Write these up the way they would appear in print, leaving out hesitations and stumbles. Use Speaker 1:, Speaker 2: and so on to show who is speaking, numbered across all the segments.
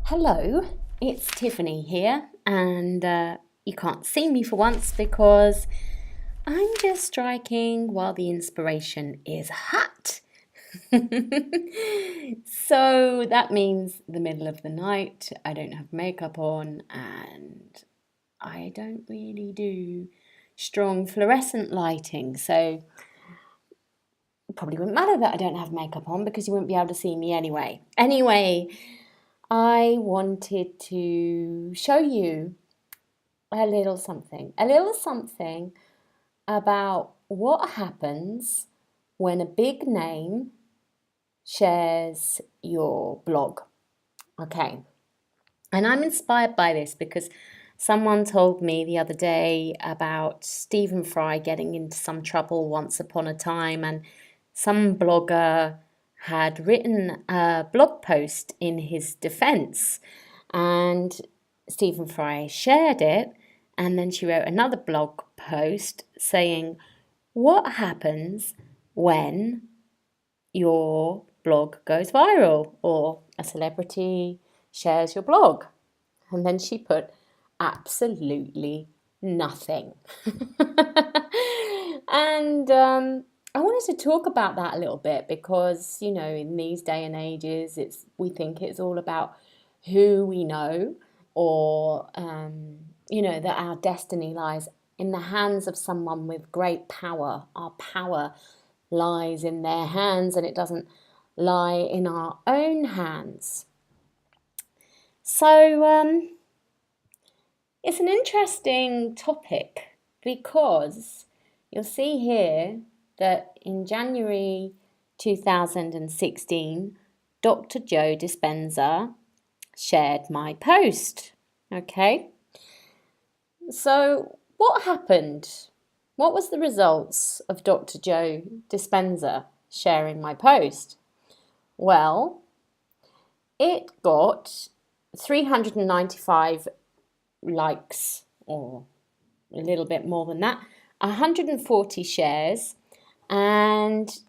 Speaker 1: Hello, it's Tiffany here, and you can't see me for once because I'm just striking while the inspiration is hot. So that means the middle of the night, I don't have makeup on, and I don't really do strong fluorescent lighting, so it probably wouldn't matter that I don't have makeup on because you wouldn't be able to see me anyway. Anyway, I wanted to show you a little something about what happens when a big name shares your blog. Okay, and I'm inspired by this because someone told me the other day about Stephen Fry getting into some trouble once upon a time, and some blogger had written a blog post in his defense, and Stephen Fry shared it, and then she wrote another blog post saying, "What happens when your blog goes viral or a celebrity shares your blog?" And then she put absolutely nothing. And I wanted to talk about that a little bit because, in these day and ages, we think it's all about who we know, or, that our destiny lies in the hands of someone with great power. Our power lies in their hands and it doesn't lie in our own hands. So it's an interesting topic because you'll see here that in January 2016, Dr. Joe Dispenza shared my post. Okay, so what happened? What was the results of Dr. Joe Dispenza sharing my post? Well, it got 395 likes, or a little bit more than that, 140 shares, and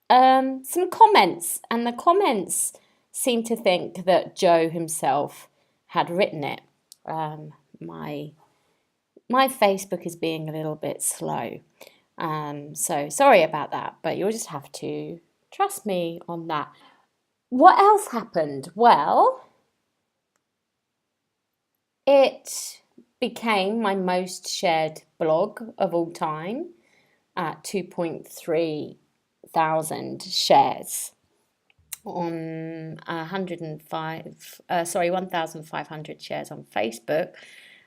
Speaker 1: some comments. And the comments seem to think that Joe himself had written it. My Facebook is being a little bit slow, so sorry about that, but you'll just have to trust me on that. What else happened? Well, it became my most shared blog of all time at 2.3 thousand shares on 1,500 shares on Facebook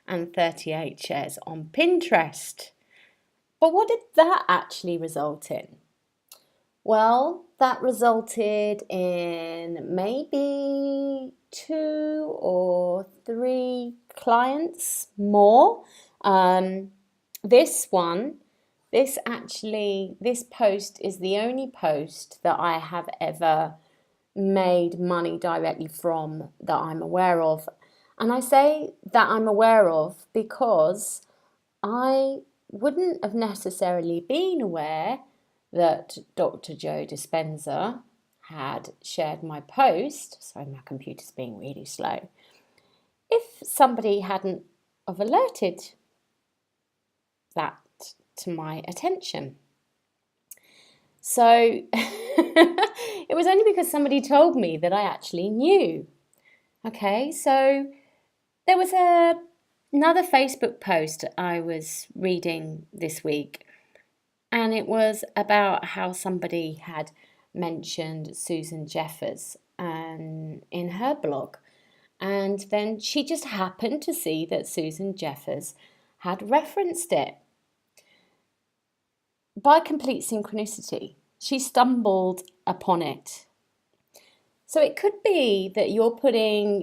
Speaker 1: and 38 shares on Pinterest. But what did that actually result in? Well, that resulted in maybe 2 or 3 clients more. This post is the only post that I have ever made money directly from that I'm aware of. And I say that I'm aware of because I wouldn't have necessarily been aware that Dr. Joe Dispenza had shared my post. Sorry, my computer's being really slow. If somebody hadn't have alerted that to my attention. So it was only because somebody told me that I actually knew. Okay, so there was another Facebook post I was reading this week, and it was about how somebody had mentioned Susan Jeffers in her blog. And then she just happened to see that Susan Jeffers had referenced it. By complete synchronicity, she stumbled upon it. So it could be that you're putting,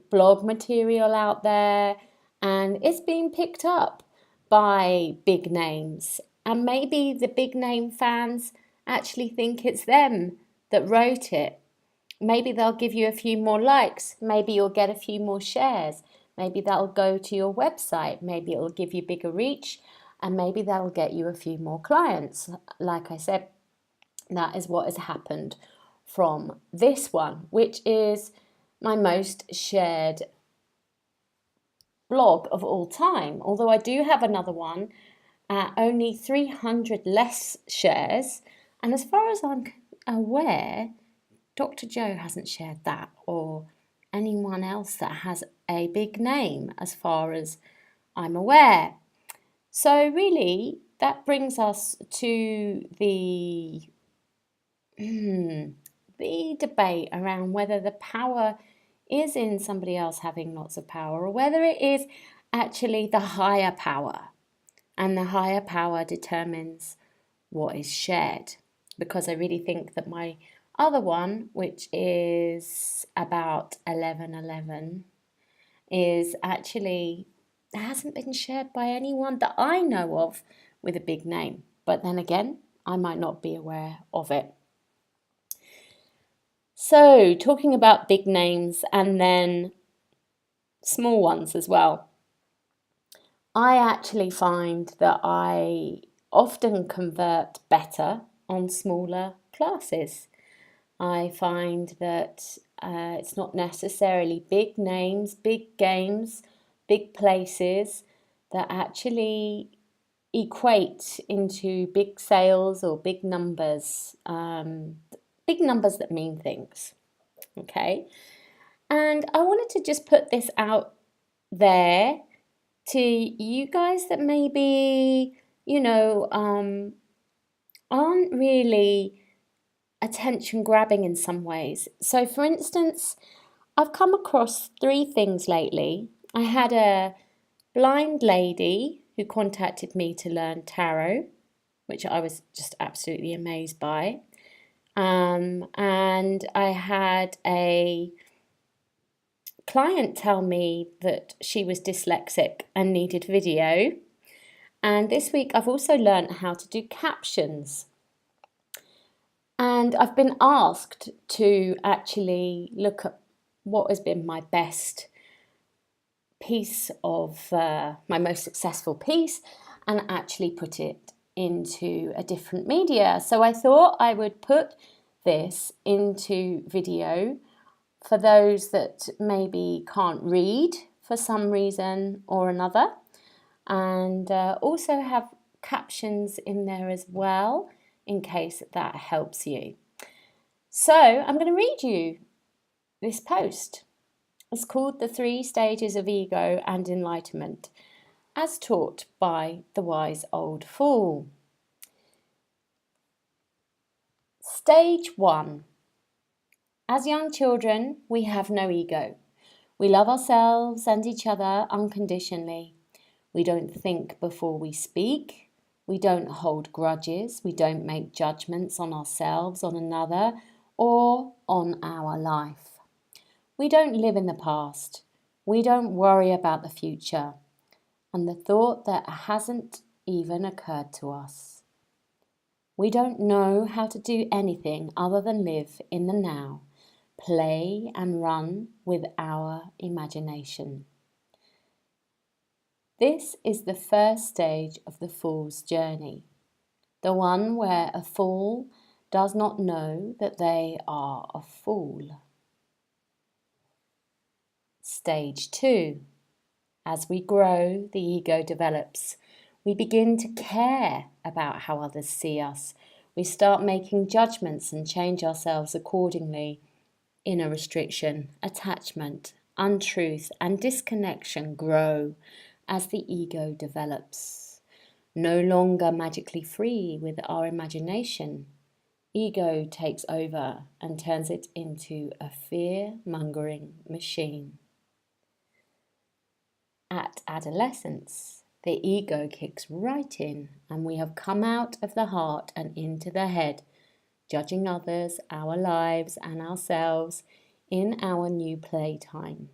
Speaker 1: blog material out there and it's being picked up by big names. And maybe the big name fans actually think it's them that wrote it. Maybe they'll give you a few more likes. Maybe you'll get a few more shares. Maybe that'll go to your website. Maybe it'll give you bigger reach. And maybe that'll get you a few more clients. Like I said, that is what has happened from this one, which is my most shared blog of all time, although I do have another one, only 300 less shares. And as far as I'm aware, Dr. Joe hasn't shared that, or anyone else that has a big name, as far as I'm aware. So really, that brings us to the debate around whether the power is in somebody else having lots of power, or whether it is actually the higher power, and the higher power determines what is shared. Because I really think that my other one, which is about 1111, is actually hasn't been shared by anyone that I know of with a big name. But then again, I might not be aware of it. So, talking about big names and then small ones as well, I actually find that I often convert better on smaller classes. I find that it's not necessarily big names, big games, big places that actually equate into big sales or big numbers that mean things. Okay. And I wanted to just put this out there to you guys that maybe, aren't really attention grabbing in some ways. So, for instance, I've come across 3 things lately. I had a blind lady who contacted me to learn tarot, which I was just absolutely amazed by. And I had a client tell me that she was dyslexic and needed video. And this week I've also learned how to do captions. And I've been asked to actually look at what has been my best piece of my most successful piece and actually put it into a different media. So I thought I would put this into video for those that maybe can't read for some reason or another, and also have captions in there as well in case that helps you. So I'm going to read you this post. It's called The 3 Stages of Ego and Enlightenment, as taught by the wise old fool. Stage 1. As young children, we have no ego. We love ourselves and each other unconditionally. We don't think before we speak. We don't hold grudges. We don't make judgments on ourselves, on another, or on our life. We don't live in the past. We don't worry about the future and the thought that hasn't even occurred to us. We don't know how to do anything other than live in the now, play and run with our imagination. This is the first stage of the fool's journey, the one where a fool does not know that they are a fool. Stage 2. As we grow, the ego develops. We begin to care about how others see us. We start making judgments and change ourselves accordingly. Inner restriction, attachment, untruth, and disconnection grow as the ego develops. No longer magically free with our imagination, ego takes over and turns it into a fear-mongering machine. At adolescence, the ego kicks right in, and we have come out of the heart and into the head, judging others, our lives, and ourselves in our new playtime.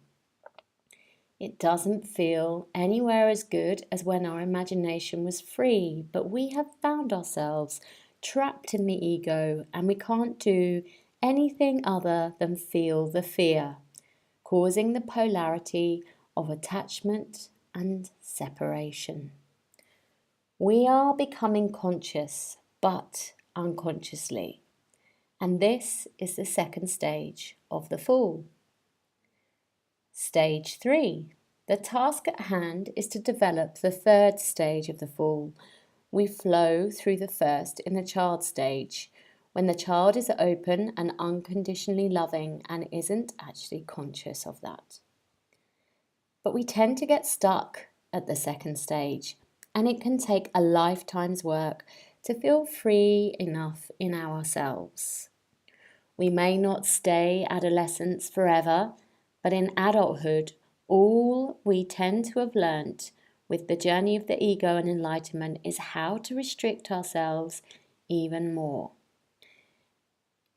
Speaker 1: It doesn't feel anywhere as good as when our imagination was free, but we have found ourselves trapped in the ego, and we can't do anything other than feel the fear, causing the polarity of attachment and separation. We are becoming conscious, but unconsciously. And this is the second stage of the fool. Stage 3. The task at hand is to develop the third stage of the Fool. We flow through the first in the child stage, when the child is open and unconditionally loving and isn't actually conscious of that. But we tend to get stuck at the second stage, and it can take a lifetime's work to feel free enough in ourselves. We may not stay adolescents forever, but in adulthood, all we tend to have learnt with the journey of the ego and enlightenment is how to restrict ourselves even more.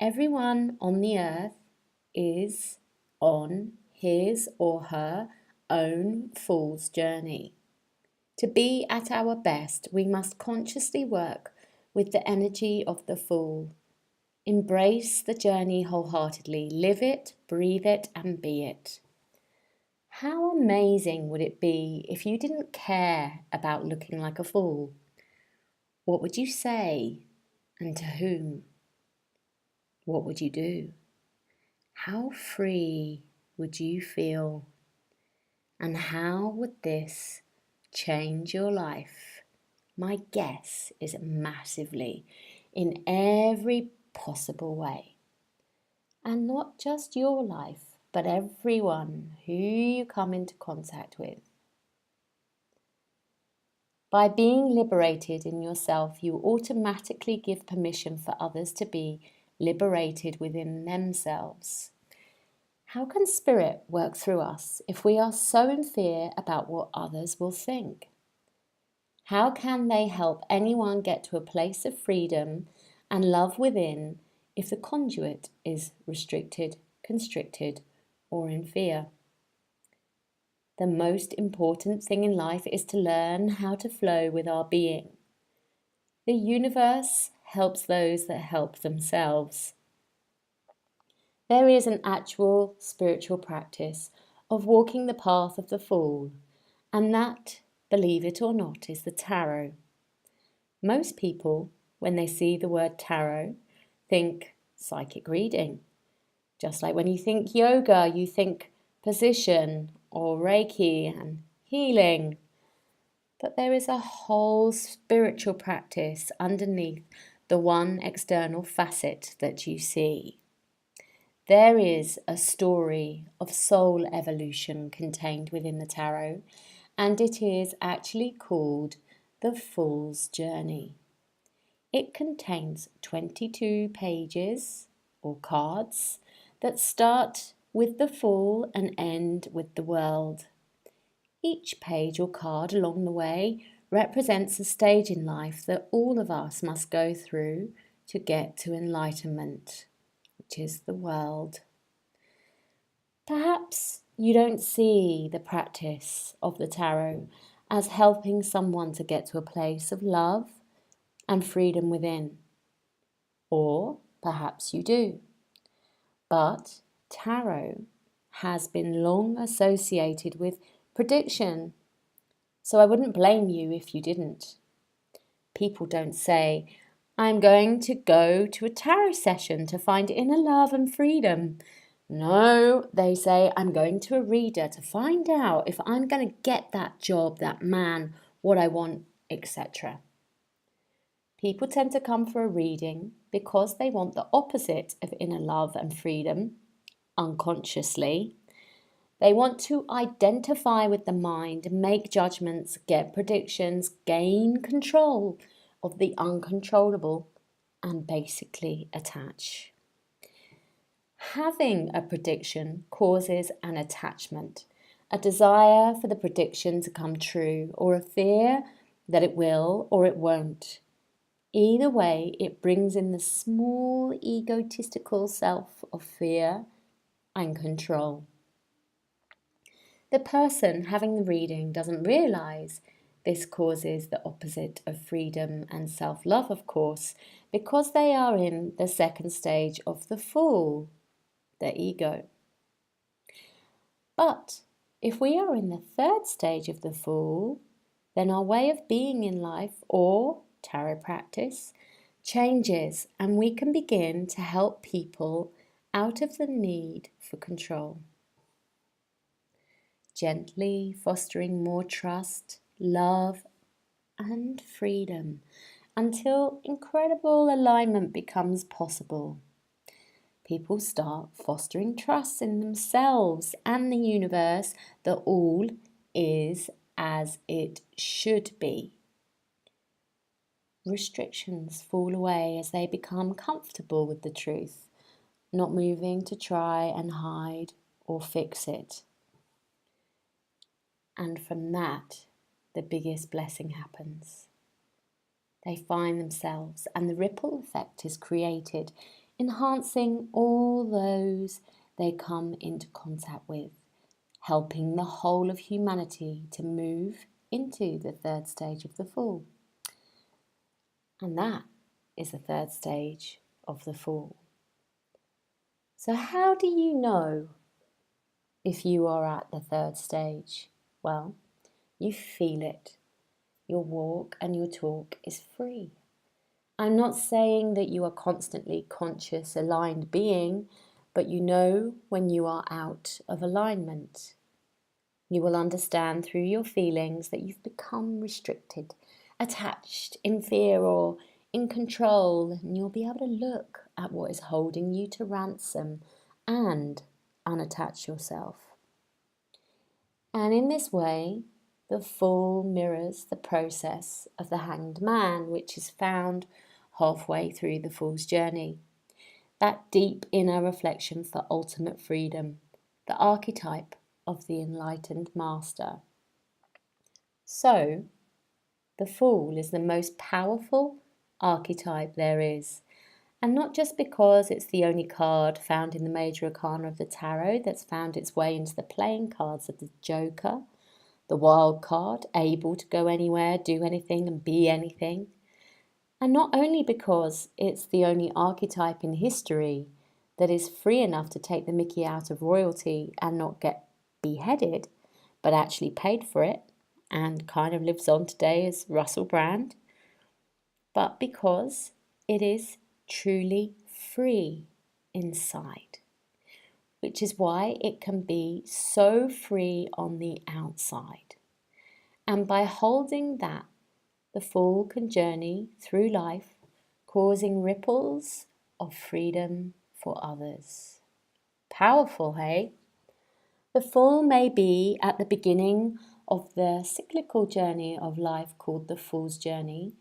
Speaker 1: Everyone on the earth is on his or her own fool's journey. To be at our best, we must consciously work with the energy of the Fool. Embrace the journey wholeheartedly. Live it, breathe it, and be it. How amazing would it be if you didn't care about looking like a fool? What would you say, and to whom? What would you do? How free would you feel? And how would this change your life? My guess is massively, in every possible way. And not just your life, but everyone who you come into contact with. By being liberated in yourself, you automatically give permission for others to be liberated within themselves. How can spirit work through us if we are so in fear about what others will think? How can they help anyone get to a place of freedom and love within if the conduit is restricted, constricted, or in fear? The most important thing in life is to learn how to flow with our being. The universe helps those that help themselves. There is an actual spiritual practice of walking the path of the Fool, and that, believe it or not, is the tarot. Most people, when they see the word tarot, think psychic reading. Just like when you think yoga, you think position or Reiki and healing. But there is a whole spiritual practice underneath the one external facet that you see. There is a story of soul evolution contained within the tarot, and it is actually called the Fool's Journey. It contains 22 pages or cards that start with the Fool and end with the world. Each page or card along the way represents a stage in life that all of us must go through to get to enlightenment, which is the world. Perhaps you don't see the practice of the tarot as helping someone to get to a place of love and freedom within. Or perhaps you do. But tarot has been long associated with prediction, so I wouldn't blame you if you didn't. People don't say, I'm going to go to a tarot session to find inner love and freedom. No, they say, I'm going to a reader to find out if I'm going to get that job, that man, what I want, etc. People tend to come for a reading because they want the opposite of inner love and freedom, unconsciously. They want to identify with the mind, make judgments, get predictions, gain control of the uncontrollable, and basically attach. Having a prediction causes an attachment, a desire for the prediction to come true, or a fear that it will or it won't. Either way, it brings in the small egotistical self of fear and control. The person having the reading doesn't realise this causes the opposite of freedom and self-love, of course, because they are in the second stage of the Fool, the ego. But if we are in the third stage of the Fool, then our way of being in life, or tarot practice, changes, and we can begin to help people out of the need for control. gently fostering more trust, love, and freedom until incredible alignment becomes possible. People start fostering trust in themselves and the universe that all is as it should be. Restrictions fall away as they become comfortable with the truth, not moving to try and hide or fix it. And from that, the biggest blessing happens. They find themselves, and the ripple effect is created, enhancing all those they come into contact with, helping the whole of humanity to move into the third stage of the fall. And that is the third stage of the fall. So how do you know if you are at the third stage? Well, you feel it. Your walk and your talk is free. I'm not saying that you are constantly conscious, aligned being, but you know when you are out of alignment. You will understand through your feelings that you've become restricted, attached, in fear or in control, and you'll be able to look at what is holding you to ransom and unattach yourself. And in this way, the fall mirrors the process of the hanged man, which is found halfway through the fool's journey. That deep inner reflection for ultimate freedom, the archetype of the enlightened master. So, the fool is the most powerful archetype there is. And not just because it's the only card found in the major arcana of the tarot that's found its way into the playing cards of the Joker, the wild card, able to go anywhere, do anything and be anything. And not only because it's the only archetype in history that is free enough to take the mickey out of royalty and not get beheaded, but actually paid for it and kind of lives on today as Russell Brand, but because it is truly free inside, which is why it can be so free on the outside. And by holding that, the fool can journey through life, causing ripples of freedom for others. Powerful, hey? The fool may be at the beginning of the cyclical journey of life called the fool's journey,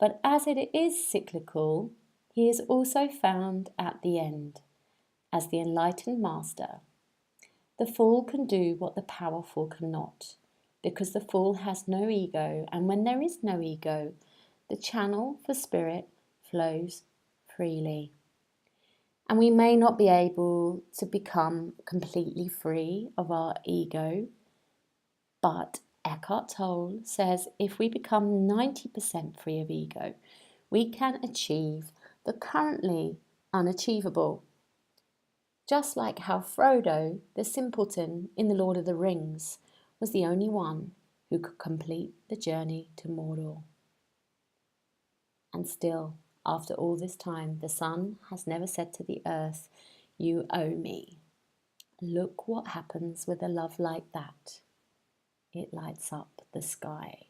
Speaker 1: but as it is cyclical, he is also found at the end as the enlightened master. The fool can do what the powerful cannot, because the fool has no ego, and when there is no ego, the channel for spirit flows freely. And we may not be able to become completely free of our ego, but Eckhart Tolle says if we become 90% free of ego, we can achieve the currently unachievable. Just like how Frodo, the simpleton in The Lord of the Rings, was the only one who could complete the journey to Mordor. And still, after all this time, the sun has never said to the earth, "You owe me." Look what happens with a love like that. It lights up the sky.